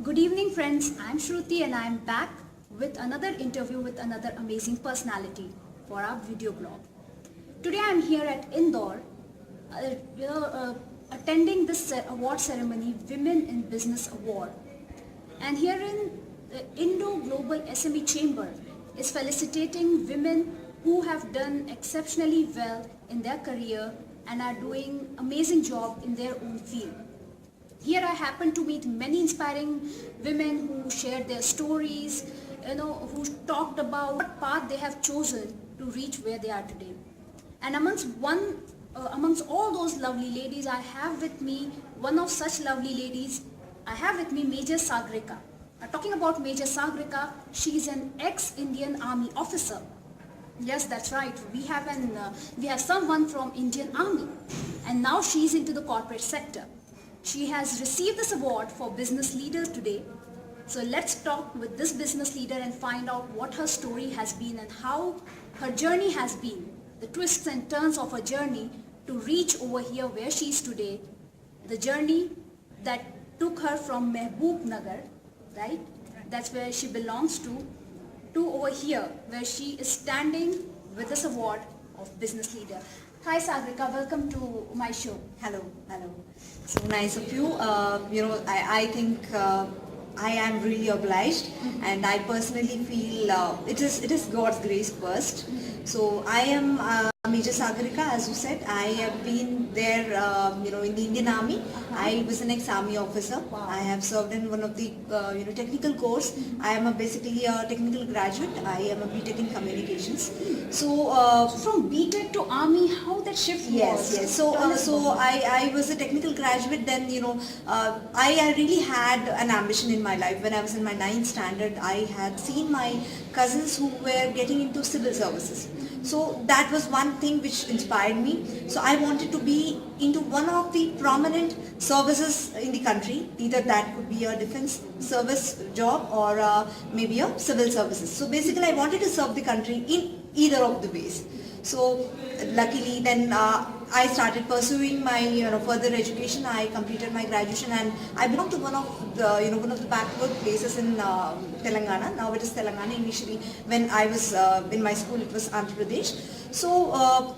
Good evening friends, I'm Shruti and I'm back with another interview with another amazing personality for our video blog. Today I'm here at Indore, attending this award ceremony, Women in Business Award. And here in the Indo-Global SME Chamber is felicitating women who have done exceptionally well in their career and are doing amazing job in their own field. Here I happen to meet many inspiring women who shared their stories, who talked about what path they have chosen to reach where they are today. And amongst all those lovely ladies, I have with me one of such lovely ladies. I have with me Major Sagarika. Talking about Major Sagarika, she is an ex-Indian Army officer. Yes, that's right. We have someone from Indian Army, and now she is into the corporate sector. She has received this award for business leader today. So let's talk with this business leader and find out what her story has been and how her journey has been, the twists and turns of her journey to reach over here where she is today, the journey that took her from Mehboobnagar, right? That's where she belongs to over here where she is standing with this award of business leader. Hi Sagarika, welcome to my show. Hello. So nice of you. I think I am really obliged, and I personally feel it is God's grace first. So I am Major Sagarika, as you said. I have been there, in the Indian Army. I was an ex-army officer. Wow. I have served in one of the technical course. I am basically a technical graduate. I am a B.Tech in communications. So From B.Tech to Army, how that shift was? Yes. So I was a technical graduate. Then I really had an ambition in my life. When I was in my 9th standard, I had seen my cousins who were getting into civil services. So that was one thing which inspired me. So I wanted to be into one of the prominent services in the country. Either that could be a defense service job or maybe a civil services. So basically I wanted to serve the country in either of the ways. So luckily then I started pursuing my further education. I completed my graduation, and I belong to one of the backward places in Telangana. Now it is Telangana. Initially when I was in my school, it was Andhra Pradesh. So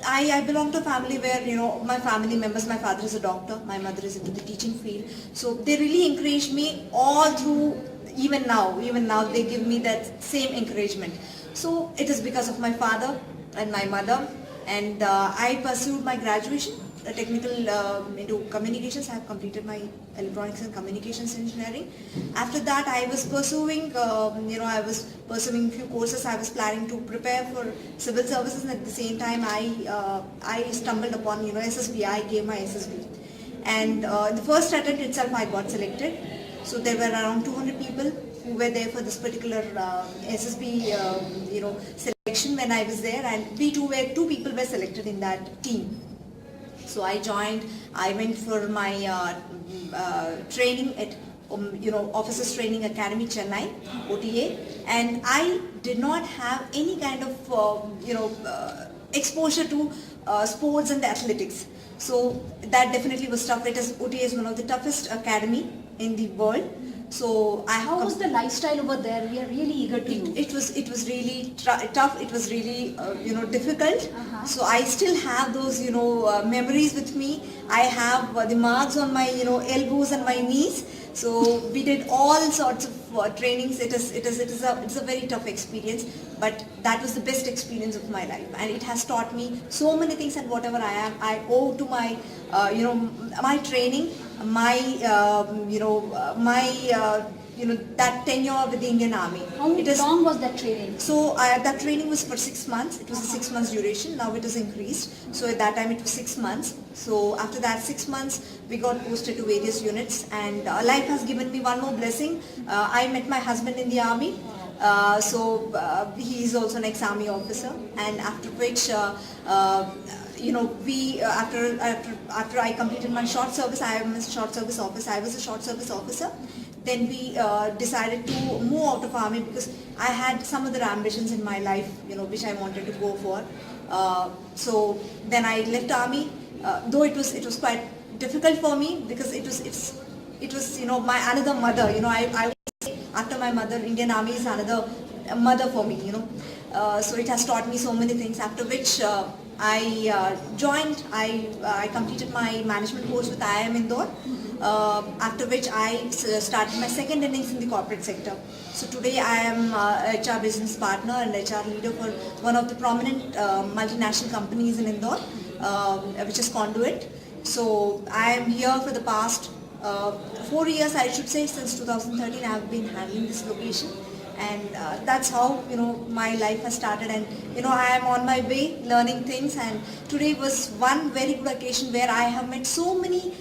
I belong to a family where my family members, my father is a doctor, my mother is into the teaching field. So they really encouraged me all through. Even now they give me that same encouragement. So it is because of my father and my mother, and I pursued my graduation, technical into communications. I have completed my electronics and communications engineering. After that, I was pursuing, few courses. I was planning to prepare for civil services, and at the same time, I stumbled upon SSB. I gave my SSB, and in the first attempt itself, I got selected. So there were around 200 people who were there for this particular SSB, selection when I was there, and two people were selected in that team. So I joined. I went for my training at Officers Training Academy, Chennai, OTA, and I did not have any kind of exposure to sports and athletics. So that definitely was tough. OTA is one of the toughest academy in the world. So How was the lifestyle over there? We are really eager to know. It was really tough. It was really difficult. So I still have those memories with me. I have the marks on my elbows and my knees. So we did all sorts of trainings. It's a very tough experience, but that was the best experience of my life, and it has taught me so many things. And whatever I am, I owe to my my training, my that tenure with the Indian Army. How long was that training? So that training was for 6 months. It was a 6 months duration. Now it has increased. So at that time it was 6 months. So after that 6 months, we got posted to various units, and life has given me one more blessing. I met my husband in the army. He is also an ex-army officer, and after which after I completed my short service, I am a short service officer. I was a short service officer. Then we decided to move out of army because I had some other ambitions in my life, which I wanted to go for. So then I left army, though it was quite difficult for me because it was my another mother. I after my mother, Indian Army is another mother for me, you know. So it has taught me so many things, after which I joined, I completed my management course with IIM Indore, after which I started my second innings in the corporate sector. So today I am HR business partner and HR leader for one of the prominent multinational companies in Indore, which is Conduit. So I am here for the past 4 years, I should say. Since 2013 I have been handling this location, and that's how, you know, my life has started. And you know, I am on my way learning things, and today was one very good occasion where I have met so many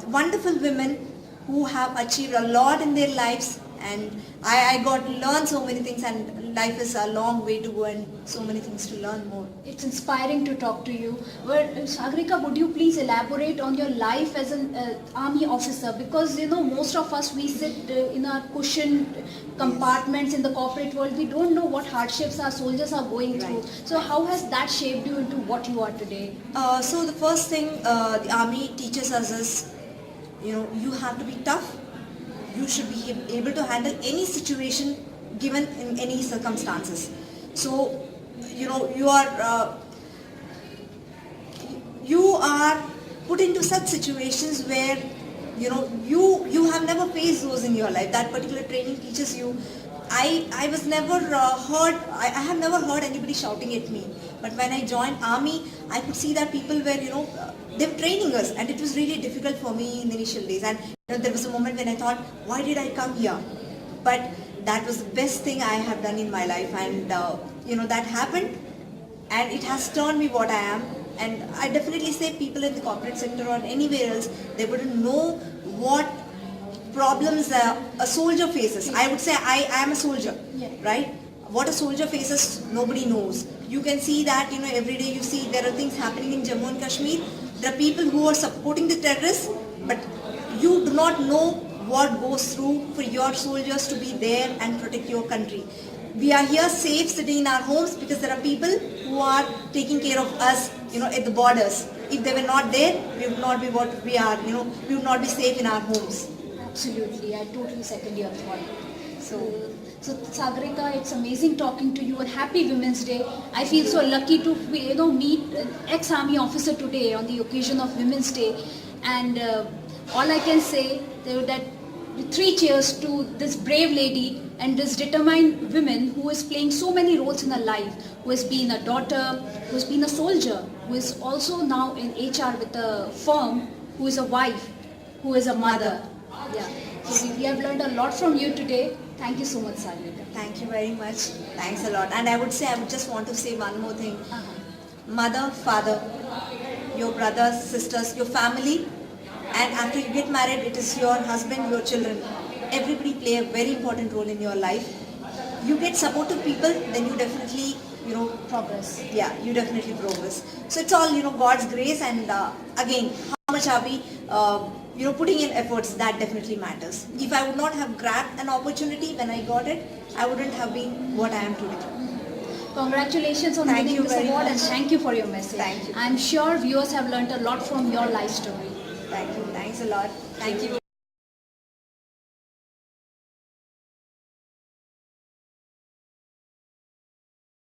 wonderful women who have achieved a lot in their lives, and I got to learn so many things, and life is a long way to go and so many things to learn more. It's inspiring to talk to you. Well, Sagarika, would you please elaborate on your life as an army officer? Because you know, most of us, we sit in our cushioned compartments in the corporate world. We don't know what hardships our soldiers are going through. So how has that shaped you into what you are today? So the first thing the army teaches us is, you know, you have to be tough. You should be able to handle any situation given in any circumstances. So, you know, you are put into such situations where, you know, you have never faced those in your life. That particular training teaches you. I was never I have never heard anybody shouting at me. But when I joined army, I could see that people were, you know, they were training us, and it was really difficult for me in the initial days. And you know, there was a moment when I thought, why did I come here? But that was the best thing I have done in my life, and you know, that happened, and it has turned me what I am. And I definitely say people in the corporate sector or anywhere else, they wouldn't know what problems a soldier faces. I would say I am a soldier, right? What a soldier faces, nobody knows. You can see that, you know, every day you see there are things happening in Jammu and Kashmir. There are people who are supporting the terrorists, but you do not know what goes through for your soldiers to be there and protect your country. We are here safe sitting in our homes because there are people who are taking care of us, you know, at the borders. If they were not there, we would not be what we are, you know, we would not be safe in our homes. Absolutely, I totally second your thought. So Sagarika, it's amazing talking to you, and happy Women's Day. I feel so lucky to, you know, meet an ex-army officer today on the occasion of Women's Day, and all I can say that 3 cheers to this brave lady and this determined woman who is playing so many roles in her life, who has been a daughter, who has been a soldier, who is also now in HR with a firm, who is a wife, who is a mother. Yeah. So we have learned a lot from you today. Thank you so much, Sagarika. Thank you very much. Thanks a lot. And I would just want to say one more thing. Mother, father, your brothers, sisters, your family, and after you get married, it is your husband, your children. Everybody play a very important role in your life. You get supportive people, then you definitely, you know, Progress. yeah, you definitely progress. So it's all, you know, God's grace, and again, how much are we, you know, putting in efforts, that definitely matters. If I would not have grabbed an opportunity when I got it, I wouldn't have been what I am today. Congratulations on Thank winning you this very award, much. and thank you for your message. Thank you. I'm sure viewers have learned a lot from your life story. Thank you. Thanks a lot. Thank you.